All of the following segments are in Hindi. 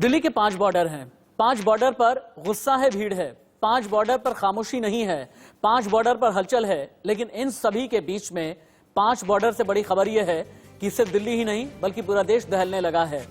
दिल्ली के 5 बॉर्डर हैं। 5 बॉर्डर पर गुस्सा है, भीड़ है। 5 बॉर्डर पर खामोशी नहीं है। 5 बॉर्डर पर हलचल है। लेकिन इन सभी के बीच में 5 बॉर्डर से बड़ी खबर यह है कि सिर्फ दिल्ली ही नहीं बल्कि पूरा देश दहलने लगा है।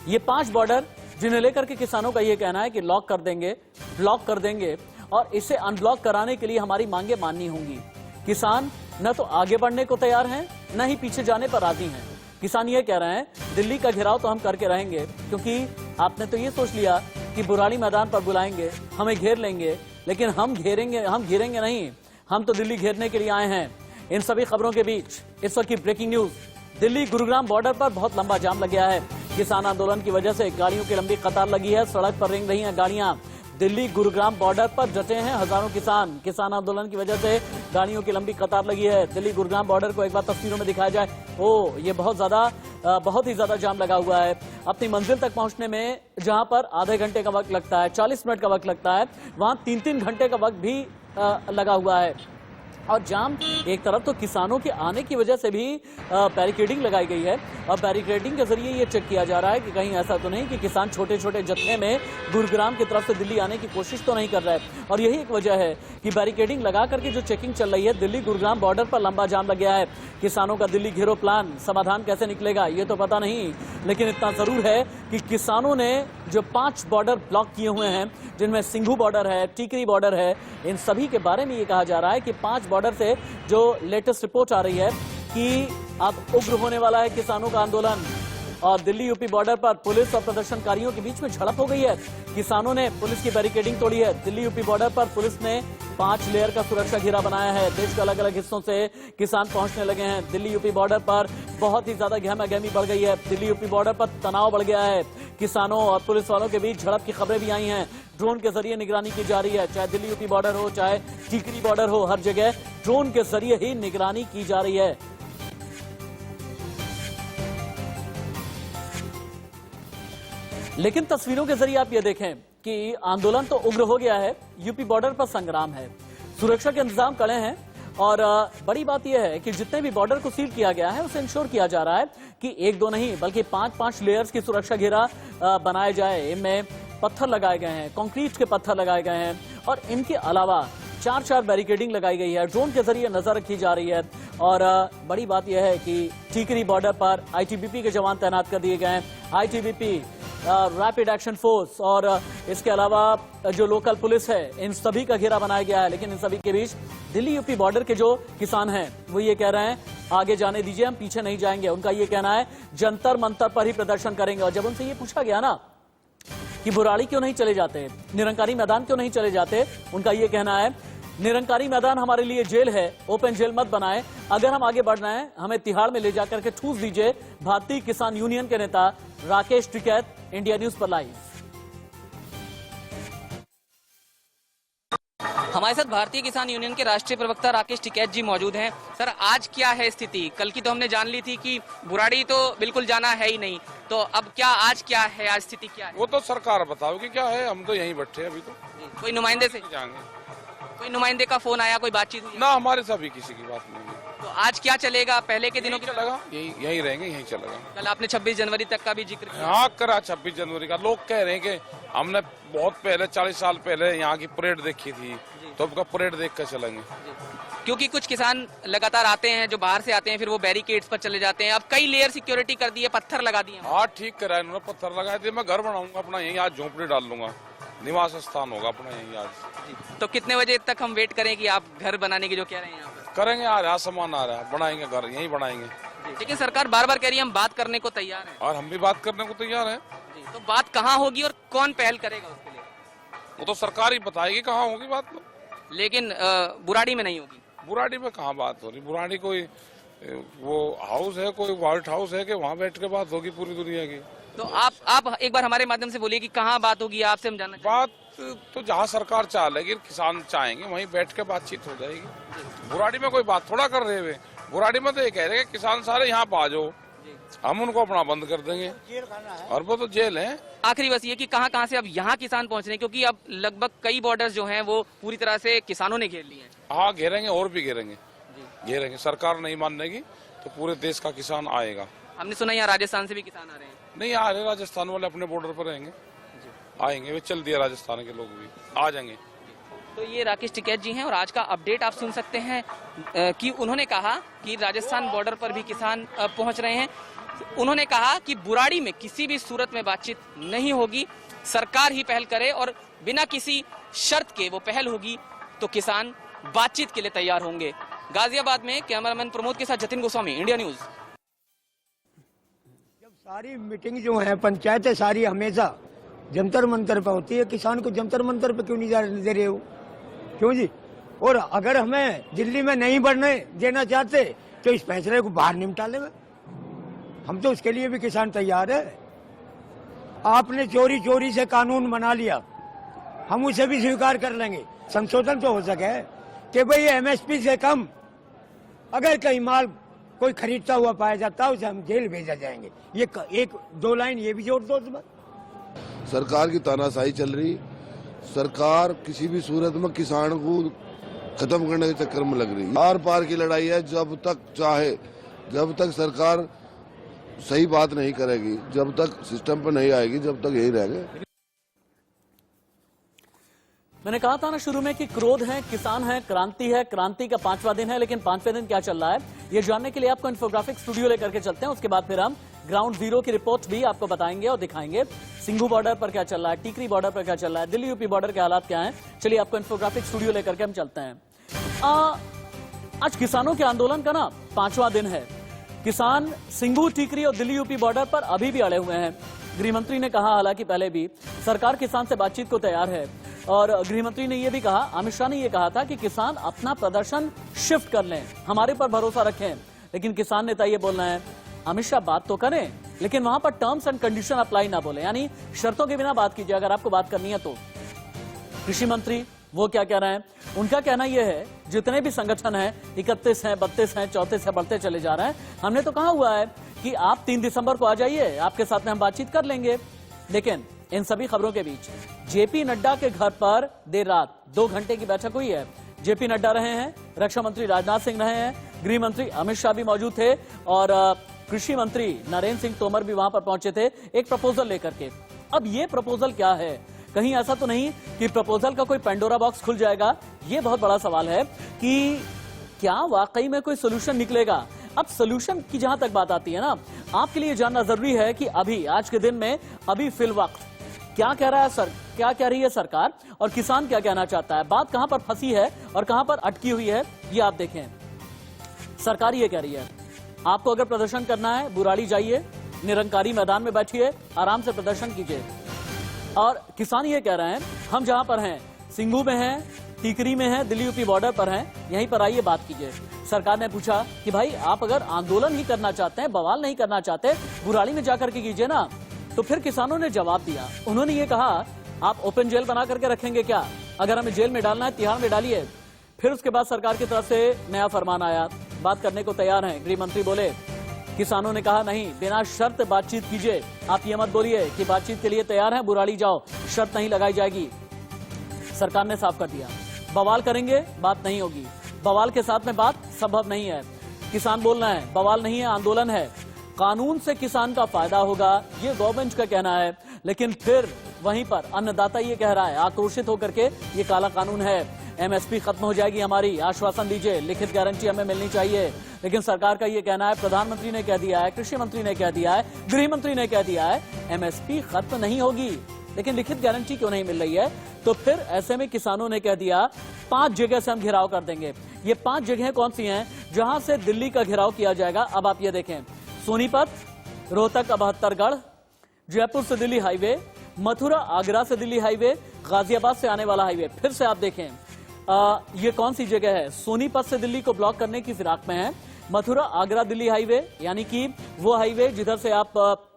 ये 5 बॉर्डर जिन्हें लेकर के किसानों का यह कहना है कि लॉक कर देंगे, ब्लॉक कर देंगे और इसे अनब्लॉक कराने के लिए हमारी मांगे माननी होंगी। किसान न तो आगे बढ़ने को तैयार हैं, न ही पीछे जाने पर राजी हैं। किसान ये कह रहे हैं दिल्ली का घेराव तो हम करके रहेंगे, क्योंकि आपने तो ये सोच लिया कि बुराड़ी मैदान पर बुलाएंगे, हमें घेर लेंगे, लेकिन हम घेरेंगे नहीं, हम तो दिल्ली घेरने के लिए आए हैं। इन सभी खबरों के बीच इस वक्त की breaking news, Delhi Gurugram border पर बहुत लंबा जाम लग गया है। किसान आंदोलन की वजह से गाड़ियों की लंबी कतार लगी है, सड़क पर रेंग रही हैं गाड़ियां। दिल्ली गुरुग्राम बॉर्डर पर डटे हैं हजारों किसान। किसान आंदोलन की वजह से गाड़ियों की लंबी कतार लगी है। दिल्ली गुरुग्राम बॉर्डर को एक बार तस्वीरों में दिखाया जाए, ये बहुत ही ज्यादा जाम लगा हुआ है। अपनी मंजिल तक पहुंचने में जहां पर आधे घंटे का वक्त लगता है, 40 मिनट का वक्त लगता है, वहां 3-3 घंटे का वक्त भी लगा हुआ है। और जाम एक तरफ तो किसानों के आने की वजह से भी बैरिकेडिंग लगाई गई है और बैरिकेडिंग के जरिए ये चेक किया जा रहा है कि कहीं ऐसा तो नहीं कि किसान छोटे छोटे जत्थे में गुरुग्राम की तरफ से दिल्ली आने की कोशिश तो नहीं कर रहा है। और यही एक वजह है कि बैरिकेडिंग लगा करके जो चेकिंग चल रही है, दिल्ली गुरुग्राम बॉर्डर पर लंबा जाम लग गया है। किसानों का दिल्ली घेरो प्लान समाधान कैसे निकलेगा ये तो पता नहीं, लेकिन इतना जरूर है कि किसानों ने जो 5 बॉर्डर ब्लॉक किए हुए हैं, जिनमें सिंघू बॉर्डर है, टीकरी बॉर्डर है, इन सभी के बारे में ये कहा जा रहा है कि 5 बॉर्डर से जो लेटेस्ट रिपोर्ट आ रही है कि अब उग्र होने वाला है किसानों का आंदोलन। और दिल्ली यूपी बॉर्डर पर पुलिस और प्रदर्शनकारियों के बीच में झड़प हो गई है। किसानों ने पुलिस की बैरिकेडिंग तोड़ी है। दिल्ली यूपी बॉर्डर पर पुलिस ने 5 लेयर का सुरक्षा घेरा बनाया है। देश के अलग अलग हिस्सों से किसान पहुंचने लगे हैं। दिल्ली यूपी बॉर्डर पर बहुत ही ज्यादा गहमागहमी बढ़ गई है। दिल्ली यूपी बॉर्डर पर तनाव बढ़ गया है। किसानों और पुलिस वालों के बीच झड़प की खबरें भी आई हैं। ड्रोन के जरिए निगरानी की जा रही है, चाहे दिल्ली यूपी बॉर्डर हो, चाहे टीकरी बॉर्डर हो, हर जगह ड्रोन के जरिए ही निगरानी की जा रही है। लेकिन तस्वीरों के जरिए आप ये देखें कि आंदोलन तो उग्र हो गया है, यूपी बॉर्डर पर संग्राम है, सुरक्षा के इंतजाम कड़े हैं। और बड़ी बात यह है कि जितने भी बॉर्डर को सील किया गया है उसे इंश्योर किया जा रहा है कि 1-2 नहीं बल्कि 5-5 लेयर्स की सुरक्षा घेरा बनाए जाए। इनमें पत्थर लगाए गए हैं, कंक्रीट के पत्थर लगाए गए हैं और इनके अलावा 4-4 बैरिकेडिंग लगाई गई है। ड्रोन के जरिए नजर रखी जा रही है। और बड़ी बात यह है कि टीकरी बॉर्डर पर आईटीबीपी के जवान तैनात कर दिए गए हैं। आईटीबीपी, रैपिड एक्शन फोर्स और इसके अलावा जो लोकल पुलिस है, इन सभी का घेरा बनाया गया है। लेकिन इन सभी के बीच दिल्ली यूपी बॉर्डर के जो किसान हैं वो ये कह रहे हैं आगे जाने दीजिए, हम पीछे नहीं जाएंगे। उनका ये कहना है जंतर मंतर पर ही प्रदर्शन करेंगे। और जब उनसे ये पूछा गया ना कि बुराड़ी क्यों नहीं चले जाते, निरंकारी मैदान क्यों नहीं चले जाते, उनका ये कहना है निरंकारी मैदान हमारे लिए जेल है, ओपन जेल मत बनाए। अगर हम आगे बढ़ना है हमें तिहाड़ में ले जाकर के ठूस दीजिए। भारतीय किसान यूनियन के नेता राकेश टिकैत, इंडिया न्यूज पर लाइव। हमारे साथ भारतीय किसान यूनियन के राष्ट्रीय प्रवक्ता राकेश टिकैत जी मौजूद हैं। सर, आज क्या है स्थिति? कल की तो हमने जान ली थी कि बुराड़ी तो बिल्कुल जाना है ही नहीं, तो अब क्या आज क्या है, आज स्थिति क्या है? वो तो सरकार बताओगी क्या है, हम तो यहीं बैठे हैं अभी तो। कोई नुमाइंदे से जाएंगे? कोई नुमाइंदे का फोन आया, कोई बातचीत हुई? ना, हमारे साथ भी किसी की बात नहीं है। तो आज क्या चलेगा? पहले के दिनों की चलेगा, यहीं रहेंगे, यहीं चलेगा। कल आपने 26 जनवरी तक का भी जिक्र किया। हाँ, करा 26 जनवरी का। लोग कह रहे हैं कि हमने बहुत पहले 40 साल पहले यहाँ की परेड देखी थी, तो अब का परेड देख कर चलेंगे। क्योंकि कुछ किसान लगातार आते हैं, जो बाहर से आते हैं, फिर वो बैरिकेड्स पर चले जाते हैं। अब कई लेयर सिक्योरिटी कर दी है, पत्थर लगा दिए। हाँ, ठीक करा है इन्होंने, पत्थर लगाए थे। मैं घर बनाऊंगा अपना यहीं, आज झोंपड़ी डाल लूंगा, निवास स्थान होगा अपना यहीं आज। तो कितने बजे तक हम वेट करें कि आप घर बनाने की जो कह रहे हैं यहाँ पर? करेंगे, आ रहा सामान, आ रहा है, बनाएंगे घर, यहीं बनाएंगे। लेकिन सरकार बार बार कह रही है हम बात करने को तैयार है, और हम भी बात करने को तैयार है। तो बात कहाँ होगी और कौन पहल करेगा उसके लिए? वो तो सरकार ही बताएगी कहाँ होगी बात। लेकिन बुराड़ी में नहीं होगी। बुराड़ी में कहाँ बात हो रही? बुराड़ी कोई वो हाउस है, कोई व्हाइट हाउस है कि वहाँ बैठ के बात होगी पूरी दुनिया की? तो आप एक बार हमारे माध्यम से बोलिए कि कहाँ बात होगी, आपसे हम जानना बात तो जहाँ सरकार चाह लेगी, किसान चाहेंगे, वहीं बैठ के बातचीत हो जाएगी। बुराड़ी में कोई बात थोड़ा कर रहे हुए। बुराड़ी में तो ये कह रहे हैं कि किसान सारे यहाँ आ जाओ, हम उनको अपना बंद कर देंगे, और वो तो जेल है। आखिरी बस ये कि कहाँ से अब यहाँ किसान पहुँच रहे हैं, क्योंकि अब लगभग कई बॉर्डर्स जो हैं वो पूरी तरह से किसानों ने घेर लिए हैं। हाँ, घेरेंगे, और भी घेरेंगे। सरकार नहीं मानेगी तो पूरे देश का किसान आएगा। हमने सुना यहाँ राजस्थान से भी किसान आ रहे हैं। नहीं आ रहे, राजस्थान वाले अपने बॉर्डर पर रहेंगे, आएंगे, वे चल दिया राजस्थान के लोग भी आ जाएंगे। तो ये राकेश टिकैत जी हैं और आज का अपडेट आप सुन सकते हैं कि उन्होंने कहा कि राजस्थान बॉर्डर पर भी किसान पहुंच रहे हैं। उन्होंने कहा कि बुराड़ी में किसी भी सूरत में बातचीत नहीं होगी, सरकार ही पहल करे और बिना किसी शर्त के वो पहल होगी तो किसान बातचीत के लिए तैयार होंगे। गाजियाबाद में कैमरामैन प्रमोद के साथ जतिन गोस्वामी, इंडिया न्यूज। जब सारी मीटिंग जो है पंचायतें सारी हमेशा जंतर मंतर पे होती है, किसान को जंतर मंतर पे क्यों नहीं दे रहे हो, क्यों जी? और अगर हमें दिल्ली में नहीं बढ़ने देना चाहते तो इस फैसले को बाहर निपटा ले, हम तो उसके लिए भी किसान तैयार है। आपने चोरी चोरी से कानून बना लिया, हम उसे भी स्वीकार कर लेंगे। संशोधन तो हो सके कि भाई एमएसपी से कम अगर कहीं माल कोई खरीदता हुआ पाया जाता है उसे हम जेल भेजा जाएंगे। ये एक दो लाइन ये भी जोड़ दो। सरकार की तानाशाही चल रही, सरकार किसी भी सूरत में किसान को खत्म करने के चक्कर में लग रही है। आर पार की लड़ाई है, जब तक चाहे, जब तक सरकार सही बात नहीं करेगी, जब तक सिस्टम पर नहीं आएगी, जब तक यही रहेंगे। मैंने कहा था ना शुरू में कि क्रोध है, किसान है, क्रांति का 5वां दिन है, लेकिन 5वें दिन क्या चल रहा है ये जानने के लिए आपको इन्फोग्राफिक स्टूडियो लेकर के चलते हैं। उसके बाद फिर हम ग्राउंड जीरो की रिपोर्ट भी आपको बताएंगे और दिखाएंगे। सिंघू बॉर्डर पर क्या चल रहा है, टीकरी बॉर्डर पर क्या चल रहा है, दिल्ली यूपी बॉर्डर के हालात क्या हैं, चलिए आपको इन्फोग्राफिक स्टूडियो लेकर के हम चलते हैं। आज किसानों के आंदोलन का ना 5वां दिन है। किसान सिंघू, टीकरी और दिल्ली यूपी बॉर्डर पर अभी भी अड़े हुए हैं। गृहमंत्री ने कहा, हालांकि पहले भी, सरकार किसान से बातचीत को तैयार है और गृहमंत्री ने यह भी कहा, अमित शाह ने यह कहा था कि किसान अपना प्रदर्शन शिफ्ट कर लें, हमारे पर भरोसा रखें। लेकिन किसान नेता ये बोल रहे हैं, अमित शाह बात तो करें लेकिन वहां पर टर्म्स एंड कंडीशन अप्लाई ना बोले, यानी शर्तों के बिना बात कीजिए अगर आपको बात करनी है तो। कृषि मंत्री वो क्या कह रहे हैं, उनका कहना यह है जितने भी संगठन हैं 31 हैं, 32 हैं, 34 हैं, बढ़ते चले जा रहे हैं। हमने तो कहा हुआ है कि आप 3 दिसंबर को आ जाइए, आपके साथ में हम बातचीत कर लेंगे। लेकिन इन सभी खबरों के बीच जेपी नड्डा के घर पर देर रात 2 घंटे की बैठक हुई है। जेपी नड्डा रहे हैं, रक्षा मंत्री राजनाथ सिंह रहे हैं, गृह मंत्री अमित शाह भी मौजूद थे और कृषि मंत्री नरेंद्र सिंह तोमर भी वहां पर पहुंचे थे एक प्रपोजल लेकर के। अब ये प्रपोजल क्या है, कहीं ऐसा तो नहीं कि प्रपोजल का कोई पेंडोरा बॉक्स खुल जाएगा? ये बहुत बड़ा सवाल है कि क्या वाकई में कोई सोल्यूशन निकलेगा। अब सोल्यूशन की जहां तक बात आती है ना, आपके लिए जानना जरूरी है कि अभी आज के दिन में, अभी फिल वक्त क्या कह रहा है क्या कह रही है सरकार और किसान क्या कहना चाहता है, बात कहां पर फंसी है और कहां पर अटकी हुई है, ये आप देखें। सरकार ये कह रही है, आपको अगर प्रदर्शन करना है बुराड़ी जाइए, निरंकारी मैदान में बैठिए, आराम से प्रदर्शन कीजिए। और किसान ये कह रहे हैं, हम जहां पर हैं, सिंघू में हैं, टीकरी में हैं, दिल्ली यूपी बॉर्डर पर हैं, यहीं पर आइए बात कीजिए। सरकार ने पूछा कि भाई आप अगर आंदोलन ही करना चाहते हैं, बवाल नहीं करना चाहते, बुराड़ी में जाकर के कीजिए ना। तो फिर किसानों ने जवाब दिया, उन्होंने ये कहा, आप ओपन जेल बना करके रखेंगे क्या? अगर हमें जेल में डालना है तिहाड़ में डालिए। फिर उसके बाद सरकार की तरफ से नया फरमान आया, बात करने को तैयार हैं। गृह मंत्री बोले, किसानों ने कहा नहीं, बिना शर्त बातचीत कीजिए। आप ये मत बोलिए कि बातचीत के लिए तैयार हैं, बुराड़ी जाओ, शर्त नहीं लगाई जाएगी। सरकार ने साफ कर दिया, बवाल करेंगे बात नहीं होगी, बवाल के साथ में बात संभव नहीं है। किसान बोल रहे हैं, बवाल नहीं है, आंदोलन है, कानून से किसान का फायदा होगा, ये गवर्नमेंट का कहना है। लेकिन फिर वहीं पर अन्नदाता ये कह रहा है आक्रोशित होकर के, ये काला कानून है, एमएसपी खत्म हो जाएगी हमारी, आश्वासन दीजिए, लिखित गारंटी हमें मिलनी चाहिए। लेकिन सरकार का ये कहना है, प्रधानमंत्री ने कह दिया है, कृषि मंत्री ने कह दिया है, गृह मंत्री ने कह दिया है, एमएसपी खत्म नहीं होगी, लेकिन लिखित गारंटी क्यों नहीं मिल रही है? तो फिर ऐसे में किसानों ने कह दिया 5 जगह से हम घिराव कर देंगे। ये 5 जगह कौन सी हैं जहां से दिल्ली का घिराव किया जाएगा? अब आप ये देखें, सोनीपत, रोहतक का बहत्तरगढ़, जयपुर से दिल्ली हाईवे, मथुरा आगरा से दिल्ली हाईवे, गाजियाबाद से आने वाला हाईवे। फिर से आप देखें, ये कौन सी जगह है? सोनीपत से दिल्ली को ब्लॉक करने की फिराक में है। मथुरा आगरा दिल्ली हाईवे, यानी कि वो हाईवे जिधर से आप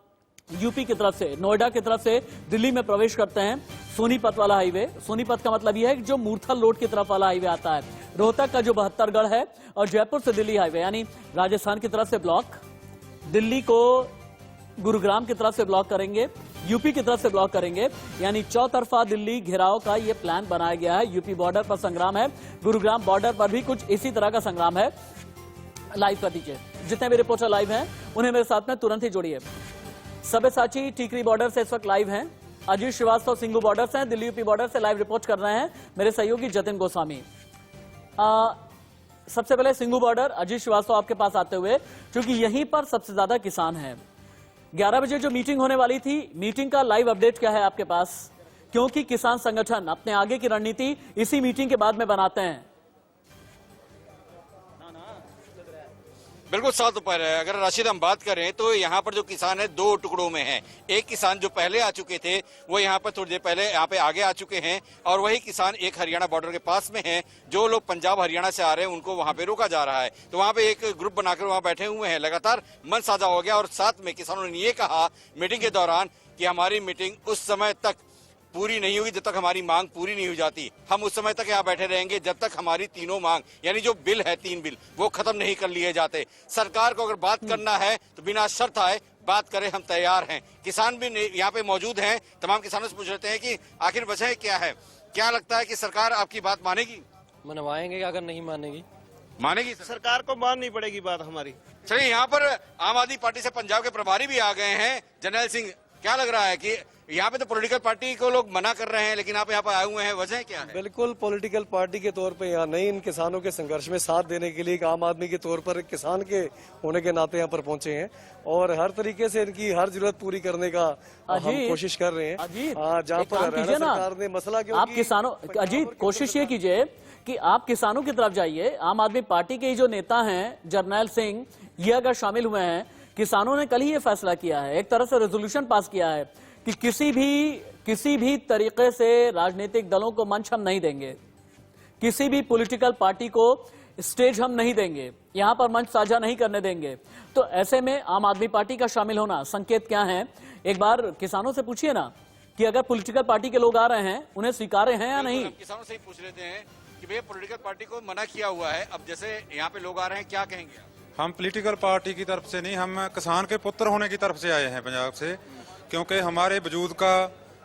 यूपी की तरफ से, नोएडा की तरफ से दिल्ली में प्रवेश करते हैं, सोनीपत वाला हाईवे। सोनीपत का मतलब यह है कि जो मूर्थल रोड की तरफ वाला हाईवे आता है। रोहतक का जो बहत्तरगढ़ है और जयपुर से दिल्ली हाईवे, यानी राजस्थान की तरफ से ब्लॉक, दिल्ली को गुरुग्राम की तरफ से ब्लॉक करेंगे, यूपी की तरफ से ब्लॉक करेंगे, यानी चौतरफा दिल्ली घेराव का ये प्लान बनाया गया है। यूपी बॉर्डर पर संग्राम है, गुरुग्राम बॉर्डर पर भी कुछ इसी तरह का संग्राम है। लाइव कर दीजिए, जितने भी रिपोर्टर लाइव हैं उन्हें मेरे साथ में तुरंत ही जोड़िए। सब्यसाची टीकरी बॉर्डर से इस वक्त लाइव हैं। अजीत श्रीवास्तव सिंगू बॉर्डर से हैं, दिल्ली यूपी बॉर्डर से लाइव रिपोर्ट कर रहे हैं मेरे सहयोगी जतिन गोस्वामी। सबसे पहले सिंगू बॉर्डर, अजीत श्रीवास्तव आपके पास आते हुए, क्योंकि यहीं पर सबसे ज्यादा किसान हैं। 11 बजे जो मीटिंग होने वाली थी, मीटिंग का लाइव अपडेट क्या है आपके पास? क्योंकि किसान संगठन अपने आगे की रणनीति इसी मीटिंग के बाद में बनाते हैं। बिल्कुल 7 दोपहर है। अगर राशिद हम बात करें तो यहाँ पर जो किसान है 2 टुकड़ों में हैं। एक किसान जो पहले आ चुके थे वो यहाँ पर थोड़ी देर पहले यहाँ पे आगे आ चुके हैं, और वही किसान एक हरियाणा बॉर्डर के पास में हैं। जो लोग पंजाब हरियाणा से आ रहे हैं उनको वहाँ पे रोका जा रहा है, तो वहाँ पे एक ग्रुप बनाकर वहाँ बैठे हुए हैं। लगातार मन साझा हो गया, और साथ में किसानों ने ये कहा मीटिंग के दौरान कि हमारी मीटिंग उस समय तक पूरी नहीं होगी जब तक हमारी मांग पूरी नहीं हो जाती। हम उस समय तक यहाँ बैठे रहेंगे जब तक हमारी तीनों मांग, यानी जो बिल है 3 बिल, वो खत्म नहीं कर लिए जाते। सरकार को अगर बात करना है तो बिना शर्त आए बात करें, हम तैयार हैं। किसान भी यहाँ पे मौजूद हैं। तमाम किसानों से पूछ लेते हैं कि आखिर वजह क्या है, क्या लगता है कि सरकार आपकी बात मानेगी? मनवाएंगे, अगर नहीं मानेगी मानेगी सरकार को माननी पड़ेगी बात हमारी। चलिए, यहाँ पर आम आदमी पार्टी से पंजाब के प्रभारी भी आ गए हैं, जर्नैल सिंह। क्या लग रहा है कि यहाँ पे तो पॉलिटिकल पार्टी को लोग मना कर रहे हैं, लेकिन आप यहाँ पे आए हुए हैं, वजह क्या है? बिल्कुल पॉलिटिकल पार्टी के तौर पे यहाँ नहीं, इन किसानों के संघर्ष में साथ देने के लिए एक आम आदमी के तौर पर, एक किसान के होने के नाते यहाँ पर पहुंचे हैं, और हर तरीके से इनकी हर जरूरत पूरी करने का हम कोशिश कर रहे हैं। जहाँ पर हरियाणा सरकार ने मसला, आप किसानों, अजीत कोशिश ये कीजिए कि आप किसानों की तरफ जाइए। आम आदमी पार्टी के जो नेता हैं जर्नैल सिंह, ये अगर शामिल हुए हैं, किसानों ने कल ही ये फैसला किया है, एक तरह से रेजोल्यूशन पास किया है कि किसी भी तरीके से राजनीतिक दलों को मंच हम नहीं देंगे, किसी भी पॉलिटिकल पार्टी को स्टेज हम नहीं देंगे, यहां पर मंच साझा नहीं करने देंगे। तो ऐसे में आम आदमी पार्टी का शामिल होना संकेत क्या है? एक बार किसानों से पूछिए ना कि अगर पॉलिटिकल पार्टी के लोग आ रहे हैं, उन्हें स्वीकार्य हैं या नहीं। किसानों से ही पूछ लेते हैं कि भैया पॉलिटिकल पार्टी को मना किया हुआ है, अब जैसे यहाँ पे लोग आ रहे हैं, क्या कहेंगे? हम पॉलिटिकल पार्टी की तरफ से नहीं, हम किसान के पुत्र होने की तरफ से आए हैं पंजाब से, क्योंकि हमारे वजूद का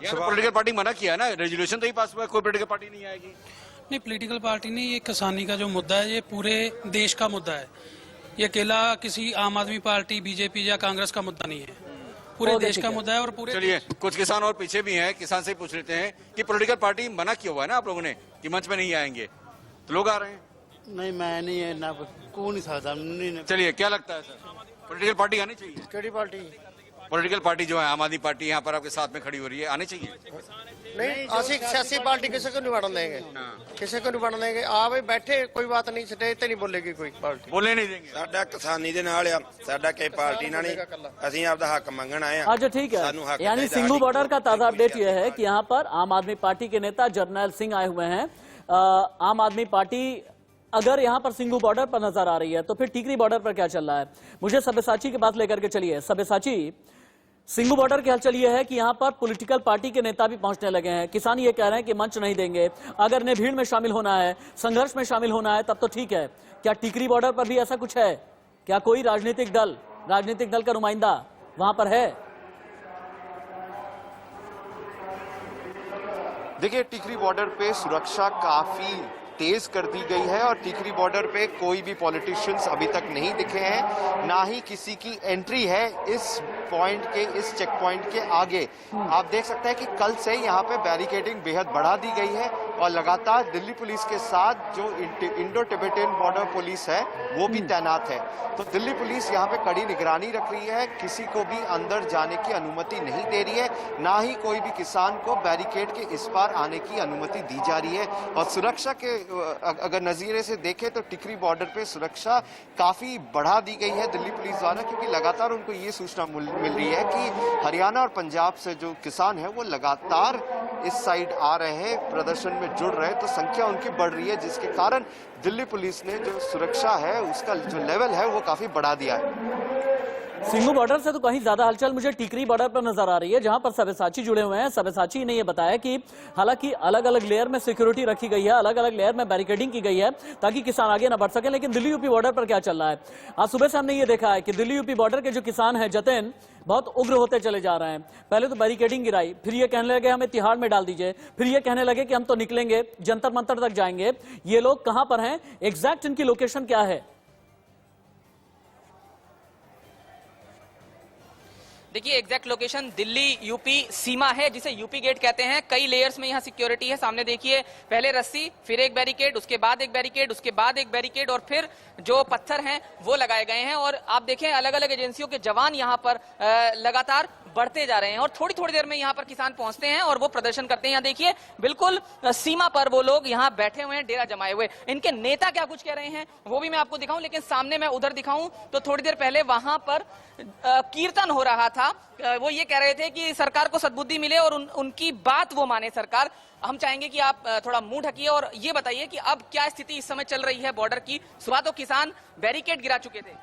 पॉलिटिकल पार्टी मना किया है ना, रेजोल्यूशन तो ही पास हुआ है, कोई पॉलिटिकल पार्टी नहीं आएगी। नहीं, पॉलिटिकल पार्टी नहीं, ये किसानी का जो मुद्दा है ये पूरे देश का मुद्दा है। ये अकेला किसी आम आदमी पार्टी, बीजेपी या कांग्रेस का मुद्दा नहीं है, पूरे देश का मुद्दा है। और पूरे चलिए, कुछ किसान और पीछे भी हैं, किसान से पूछ लेते हैं कि पॉलिटिकल पार्टी मना किया हुआ है ना आप लोगों ने कि मंच में नहीं आएंगे, तो लोग आ रहे हैं? नहीं, मैं नहीं है ना, को नहीं सकता। चलिए, क्या लगता है सर, पॉलिटिकल पार्टी आनी चाहिए? केड़ी पार्टी? पॉलिटिकल पार्टी जो है आम आदमी पार्टी यहाँ पर आपके साथ में खड़ी हो रही है, आनी चाहिए? नहीं, असि सियासी पार्टी किसी को नहीं बढ़ देंगे, किसी को नहीं बढ़ देंगे। आ भाई बैठे, कोई बात नहीं, स्टेज ਤੇ नहीं बोलेगी कोई पार्टी, बोलने नहीं देंगे। ਸਾਡਾ ਕਿਸਾਨੀ ਦੇ ਨਾਲ ਆ, ਸਾਡਾ ਕਿਸੇ ਪਾਰਟੀ ਨਾਲ ਨਹੀਂ, ਅਸੀਂ ਆਪਦਾ ਹੱਕ ਮੰਗਣ ਆਏ ਆ। अच्छा ठीक है, यानी सिंगू बॉर्डर का ताजा अपडेट यह है कि यहाँ पर आम आदमी पार्टी के नेता जर्नैल सिंह आए हुए हैं। आम आदमी पार्टी अगर यहाँ पर सिंगू बॉर्डर पर नजर आ रही है, तो फिर टीकरी बॉर्डर पर क्या चल रहा है? मुझे सब्यसाची की बात लेकर के चलिए। सब्यसाची, सिंगू बॉर्डर की हलचल यह है कि यहाँ पर पॉलिटिकल पार्टी के नेता भी पहुंचने लगे हैं। किसान ये कह रहे हैं कि मंच नहीं देंगे, अगर इन्हें भीड़ में शामिल होना है, संघर्ष में शामिल होना है, तब तो ठीक है। क्या टीकरी बॉर्डर पर भी ऐसा कुछ है? क्या कोई राजनीतिक दल का नुमाइंदा वहां पर है? देखिए, टिकरी बॉर्डर पे सुरक्षा काफी तेज कर दी गई है, और टिकरी बॉर्डर पे कोई भी पॉलिटिशियंस अभी तक नहीं दिखे हैं, ना ही किसी की एंट्री है इस पॉइंट के, इस चेक पॉइंट के आगे। आप देख सकते हैं कि कल से यहाँ पे बैरिकेडिंग बेहद बढ़ा दी गई है, और लगातार दिल्ली पुलिस के साथ जो इंडो टिबेटियन बॉर्डर पुलिस है वो भी तैनात है। तो दिल्ली पुलिस यहाँ पे कड़ी निगरानी रख रही है, किसी को भी अंदर जाने की अनुमति नहीं दे रही है, ना ही कोई भी किसान को बैरिकेड के इस पार आने की अनुमति दी जा रही है। और सुरक्षा के अगर नज़रिए से देखें तो टिकरी बॉर्डर पे सुरक्षा काफ़ी बढ़ा दी गई है दिल्ली पुलिस द्वारा, क्योंकि लगातार उनको ये सूचना मिल रही है कि हरियाणा और पंजाब से जो किसान है वो लगातार इस साइड आ रहे हैं, प्रदर्शन में जुड़ रहे हैं, तो संख्या उनकी बढ़ रही है, जिसके कारण दिल्ली पुलिस ने जो सुरक्षा है उसका जो लेवल है वो काफ़ी बढ़ा दिया है। सिंगू बॉर्डर से तो कहीं ज्यादा हलचल मुझे टीकरी बॉर्डर पर नजर आ रही है, जहां पर सब्यसाची जुड़े हुए हैं। सब्यसाची ने यह बताया कि हालांकि अलग अलग लेयर में सिक्योरिटी रखी गई है, अलग अलग लेयर में बैरिकेडिंग की गई है ताकि किसान आगे न बढ़ सके, लेकिन दिल्ली यूपी बॉर्डर पर क्या चल रहा है? आज सुबह से हमने ये देखा है कि दिल्ली यूपी बॉर्डर के जो किसान हैं जतिन, बहुत उग्र होते चले जा रहे हैं। पहले तो बैरिकेडिंग गिराई, फिर ये कहने लगे हमें तिहाड़ में डाल दीजिए, फिर ये कहने लगे कि हम तो निकलेंगे, जंतर मंतर तक जाएंगे। ये लोग कहां पर हैं, एग्जैक्ट इनकी लोकेशन क्या है? देखिए एग्जैक्ट लोकेशन दिल्ली यूपी सीमा है, जिसे यूपी गेट कहते हैं। कई लेयर्स में यहाँ सिक्योरिटी है। सामने देखिए, पहले रस्सी, फिर एक बैरिकेड, उसके बाद एक बैरिकेड, उसके बाद एक बैरिकेड और फिर जो पत्थर हैं वो लगाए गए हैं। और आप देखें अलग अलग एजेंसियों के जवान यहाँ पर लगातार बढ़ते जा रहे हैं और थोड़ी थोड़ी देर में यहाँ पर किसान पहुंचते हैं और वो प्रदर्शन करते हैं। यहाँ देखिए बिल्कुल सीमा पर वो लोग यहाँ बैठे हुए हैं, डेरा जमाए हुए। इनके नेता क्या कुछ कह रहे हैं वो भी मैं आपको दिखाऊं, लेकिन सामने मैं उधर दिखाऊं तो थोड़ी देर पहले वहां पर कीर्तन हो रहा था। वो ये कह रहे थे कि सरकार को सद्बुद्धि मिले और उनकी बात वो माने सरकार। हम चाहेंगे कि आप थोड़ा मुंह ढकिए और ये बताइए कि अब क्या स्थिति इस समय चल रही है बॉर्डर की। सुबह तो किसान बैरिकेड गिरा चुके थे,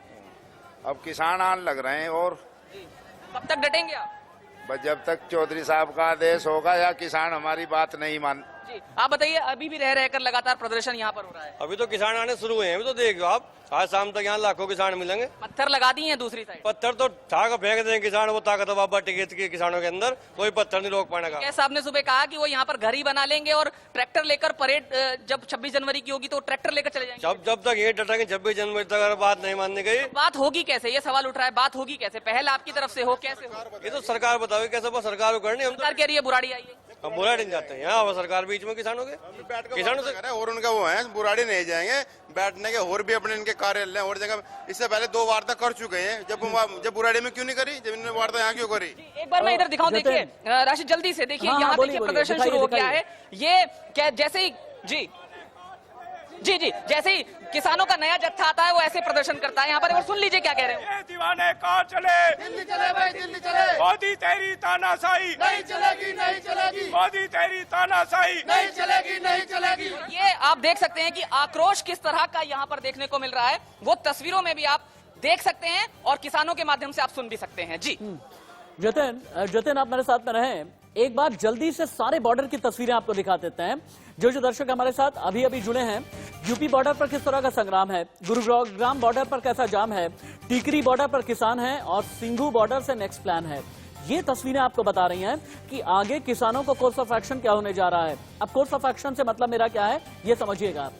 अब किसान आने लग रहे हैं। और कब तक डटेंगे आप? बस जब तक चौधरी साहब का आदेश होगा या किसान हमारी बात नहीं मान। जी आप बताइए, अभी भी रह रहकर लगातार प्रदर्शन यहाँ पर हो रहा है? अभी तो किसान आने शुरू हुए हैं। अभी तो देखो आप, आज शाम तक यहाँ लाखों किसान मिलेंगे। पत्थर लगा दिए हैं दूसरी साइड? पत्थर तो ठाक फेंक देंगे किसान, वो ताकत बाबा टिकट के किसानों के अंदर कोई पत्थर नहीं रोक पाने का। साहब ने सुबह कहा कि वो यहाँ पर घर ही बना लेंगे और ट्रैक्टर लेकर परेड जब 26 जनवरी की होगी तो ट्रैक्टर लेकर चले जाएंगे। जब तक ये डटेंगे 26 जनवरी तक अगर बात नहीं मानने गई, बात होगी कैसे? ये सवाल उठ रहा है, बात होगी कैसे? पहल आपकी तरफ से हो, कैसे हो? ये तो सरकार बताओगे कैसे। सरकार को करनी, हम सरकार कह रही है बुराड़ी आई है। हम बुराड़ी नहीं जाते हैं यहाँ, सरकार बीच में किसानों के किसानों से और उनका वो है बुराड़ी नहीं जाएंगे बैठने के। और भी अपने इनके कार्यालय और जगह इससे पहले 2 वार्ता कर चुके हैं। जब बुराड़ी में क्यों नहीं करी, जब इन्होंने वार्ता यहाँ क्यों करी? एक बार मैं इधर दिखाऊं, देखिए राशिद जल्दी से देखिए, यहाँ देखिए प्रदर्शन शुरू हो गया है। ये क्या जैसे ही जी जी जी जैसे ही किसानों का नया जत्था आता है वो ऐसे प्रदर्शन करता है यहाँ पर। और सुन लीजिए क्या कह रहे हैं। दीवाने कहाँ चले? दिल्ली चले भाई, दिल्ली चले। मोदी तेरी तानाशाही नहीं चलेगी, नहीं चलेगी। मोदी तेरी तानाशाही नहीं चलेगी, नहीं चलेगी। ये आप देख सकते हैं कि आक्रोश किस तरह का यहाँ पर देखने को मिल रहा है, वो तस्वीरों में भी आप देख सकते हैं और किसानों के माध्यम से आप सुन भी सकते हैं। जी जतिन आप मेरे साथ में रहें। एक बार जल्दी से सारे बॉर्डर की तस्वीरें आपको दिखा देते हैं। जो दर्शक हमारे साथ अभी अभी जुड़े हैं, यूपी बॉर्डर पर किस तरह का संग्राम है, गुरुग्राम बॉर्डर पर कैसा जाम है, टीकरी बॉर्डर पर किसान है और सिंघू बॉर्डर से नेक्स्ट प्लान है। ये तस्वीरें आपको बता रही हैं कि आगे किसानों को कोर्स ऑफ एक्शन क्या होने जा रहा है। अब कोर्स ऑफ एक्शन से मतलब मेरा क्या है ये समझिएगा।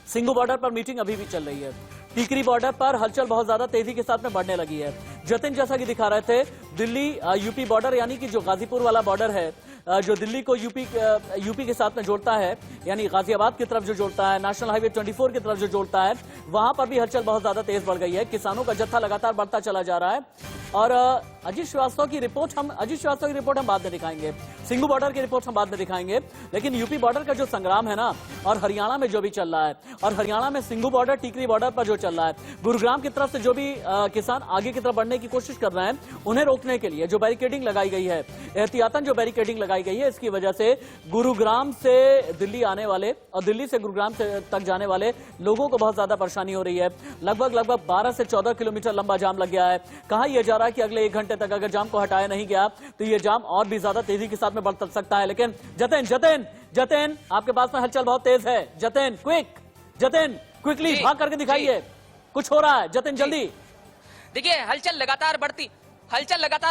सिंघू बॉर्डर पर मीटिंग अभी भी चल रही है। टीकरी बॉर्डर पर हलचल बहुत ज्यादा तेजी के साथ में बढ़ने लगी है। जतिन जैसा कि दिखा रहे थे, दिल्ली यूपी बॉर्डर यानी कि जो गाजीपुर वाला बॉर्डर है, जो दिल्ली को यूपी के साथ में जोड़ता है, यानी गाजियाबाद की तरफ जो जोड़ता है, नेशनल हाईवे 24 की तरफ जो जोड़ता है, वहां पर भी हलचल बहुत ज्यादा तेज बढ़ गई है। किसानों का जत्था लगातार बढ़ता चला जा रहा है। और अजीत श्रीवास्तव की रिपोर्ट हम बाद में दिखाएंगे, सिंघू बॉर्डर की रिपोर्ट हम बाद में दिखाएंगे। लेकिन यूपी बॉर्डर का जो संग्राम है ना, और हरियाणा में जो भी चल रहा है, और हरियाणा में सिंघू बॉर्डर टीकरी बॉर्डर पर जो चल रहा है, गुरुग्राम की तरफ से जो भी किसान आगे की तरफ बढ़ने की कोशिश कर रहे हैं, उन्हें रोकने के लिए जो बैरिकेडिंग लगाई गई है, एहतियातन जो बैरिकेडिंग लगाई गई है, इसकी वजह से गुरुग्राम से दिल्ली आने वाले और दिल्ली से गुरुग्राम तक जाने वाले लोगों को बहुत ज्यादा परेशानी हो रही है। लगभग 12 से 14 किलोमीटर लंबा जाम लग गया है। कहा यह जा रहा है कि अगले 1 घंटे तक अगर जाम को हटाया नहीं गया तो ये जाम और भी ज्यादा तेजी के साथ में बढ़ सकता है। लेकिन जतिन आपके पास में हलचल बहुत तेज है। जतिन क्विकली भाग करके दिखाइए, कुछ हो रहा है। जतिन जल्दी। देखिए हलचल लगातार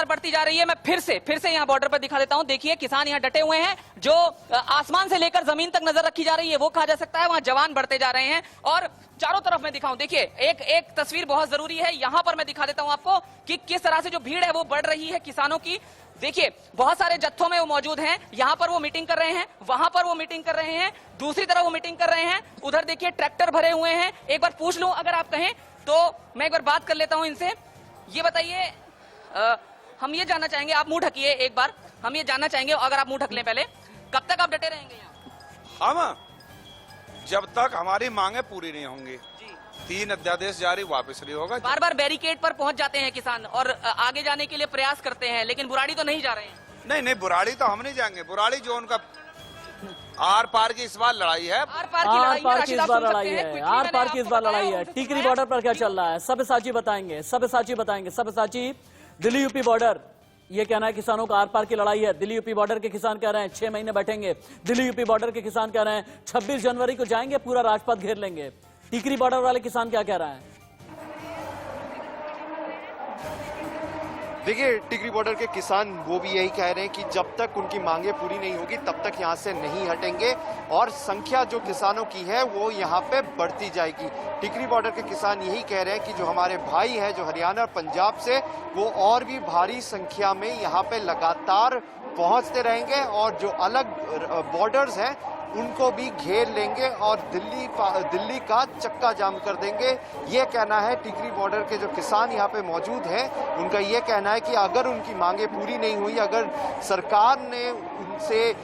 बढ़ती जा रही है। मैं फिर से यहाँ बॉर्डर पर दिखा देता हूँ। देखिए किसान यहाँ डटे हुए हैं। जो आसमान से लेकर जमीन तक नजर रखी जा रही है वो कहा जा सकता है। वहां जवान बढ़ते जा रहे हैं और चारों तरफ मैं दिखाऊं। देखिए एक तस्वीर बहुत जरूरी है, यहाँ पर मैं दिखा देता हूँ आपको कि किस तरह से जो भीड़ है वो बढ़ रही है किसानों की। देखिए बहुत सारे जत्थों में वो मौजूद हैं। यहाँ पर वो मीटिंग कर रहे हैं, वहां पर वो मीटिंग कर रहे हैं, दूसरी तरफ वो मीटिंग कर रहे हैं। उधर देखिए ट्रैक्टर भरे हुए हैं। एक बार पूछ लूं, अगर आप कहें तो मैं एक बार बात कर लेता हूं इनसे। ये बताइए, हम ये जानना चाहेंगे, आप मुंह ढकिए एक बार, हम ये जानना चाहेंगे, अगर आप मुंह ढक लें पहले, कब तक आप डटे रहेंगे यहाँ? हम जब तक हमारी मांगे पूरी नहीं होंगी। 3 अध्यादेश जारी वापस नहीं होगा। बार बार बैरिकेड पर पहुंच जाते हैं किसान और आगे जाने के लिए प्रयास करते हैं, लेकिन बुराड़ी तो नहीं जा रहे हैं। नहीं, बुराड़ी तो हम नहीं जाएंगे। बुराड़ी जो उनका आर पार की इस बार लड़ाई है, आर पार की इस बार लड़ाई है। टीकरी बॉर्डर पर क्या चल रहा है सब्यसाची बताएंगे। दिल्ली यूपी बॉर्डर, ये कहना है किसानों का आर पार की लड़ाई है। दिल्ली यूपी बॉर्डर के किसान कह रहे हैं 6 महीने बैठेंगे। दिल्ली यूपी बॉर्डर के किसान कह रहे हैं 26 जनवरी को जाएंगे, पूरा राजपथ घेर लेंगे। टीकरी बॉर्डर वाले किसान क्या कह रहे हैं? देखिए, टिकरी बॉर्डर के किसान वो भी यही कह रहे हैं कि जब तक उनकी मांगे पूरी नहीं होगी तब तक यहाँ से नहीं हटेंगे और संख्या जो किसानों की है वो यहाँ पे बढ़ती जाएगी। टिकरी बॉर्डर के किसान यही कह रहे हैं कि जो हमारे भाई हैं जो हरियाणा और पंजाब से, वो और भी भारी संख्या में यहाँ पे लगातार पहुंचते रहेंगे और जो अलग बॉर्डर्स हैं उनको भी घेर लेंगे और दिल्ली का चक्का जाम कर देंगे। ये कहना है टिकरी बॉर्डर के जो किसान यहाँ पे मौजूद हैं, उनका ये कहना है कि अगर उनकी मांगे पूरी नहीं हुई, अगर सरकार ने उनसे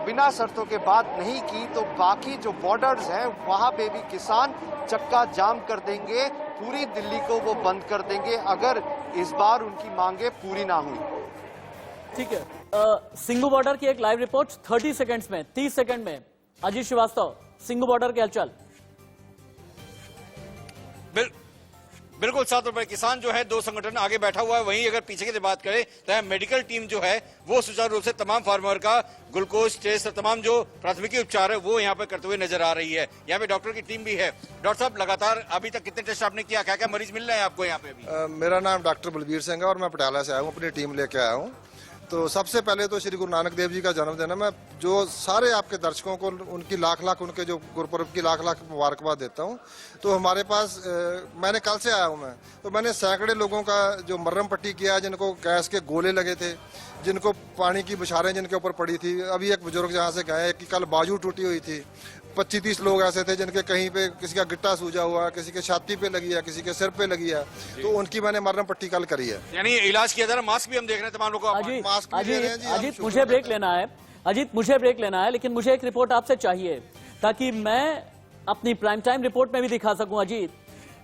बिना शर्तों के बात नहीं की, तो बाकी जो बॉर्डर्स हैं वहाँ पे भी किसान चक्का जाम कर देंगे, पूरी दिल्ली को वो बंद कर देंगे अगर इस बार उनकी मांगे पूरी ना हुई। ठीक है, सिंगू बॉर्डर की एक लाइव रिपोर्ट 30 सेकंड्स में, 30 सेकंड में। अजीत श्रीवास्तव, सिंगू बॉर्डर के हलचल। बिल्कुल 7 रुपए किसान जो है 2 संगठन आगे बैठा हुआ है। वहीं अगर पीछे की बात करें तो मेडिकल टीम जो है वो सुचारू रूप से तमाम फार्मर का ग्लूकोज टेस्ट और तमाम जो प्राथमिकी उपचार है वो यहाँ पे करते हुए नजर आ रही है। यहाँ पे डॉक्टर की टीम भी है। डॉक्टर साहब, लगातार अभी तक कितने टेस्ट आपने किया, क्या क्या मरीज मिल रहे हैं आपको यहाँ पे अभी? मेरा नाम डॉक्टर बलबीर सिंह है और मैं पटियाला से आया हूँ, अपनी टीम लेके आया हूँ। तो सबसे पहले तो श्री गुरु नानक देव जी का जन्मदिन है। मैं जो सारे आपके दर्शकों को उनकी लाख उनके जो गुरुपर्व की लाख मुबारकबाद देता हूँ। तो हमारे पास मैंने कल से आया हूँ मैं, तो मैंने सैकड़े लोगों का जो मर्रम पट्टी किया, जिनको गैस के गोले लगे थे, जिनको पानी की बौछारें जिनके ऊपर पड़ी थी। अभी एक बुजुर्ग जहाँ से गए कि कल बाजू टूटी हुई थी। 25-30 लोग ऐसे थे जिनके कहीं पे किसी का गिट्टा सूजा हुआ, किसी के छाती पे लगी है, किसी के सिर पे लगी है। तो उनकी मैंने मर्रम पट्टी कल करी है। यानी इलाज किया जा रहा है। मास्क भी हम देख रहे हैं तमाम लोगों को। अजीत मुझे ब्रेक लेना है, अजीत मुझे ब्रेक लेना है, लेकिन मुझे एक रिपोर्ट आपसे चाहिए ताकि मैं अपनी प्राइम टाइम रिपोर्ट में भी दिखा सकूं। अजीत,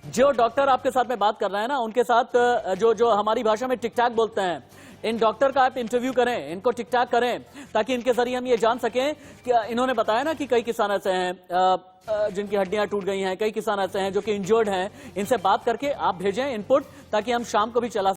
जो डॉक्टर आपके साथ में बात कर रहे हैं ना, उनके साथ जो हमारी भाषा में टिक टाक बोलते हैं, इन डॉक्टर का आप इंटरव्यू करें, इनको टिक टाक करें, ताकि इनके जरिए हम ये जान सकें कि इन्होंने बताया ना कि कई किसान ऐसे हैं जिनकी हड्डियां टूट गई हैं, कई किसान ऐसे हैं जो कि इंजर्ड हैं। इनसे बात करके आप भेजें इनपुट, ताकि हम शाम को भी चला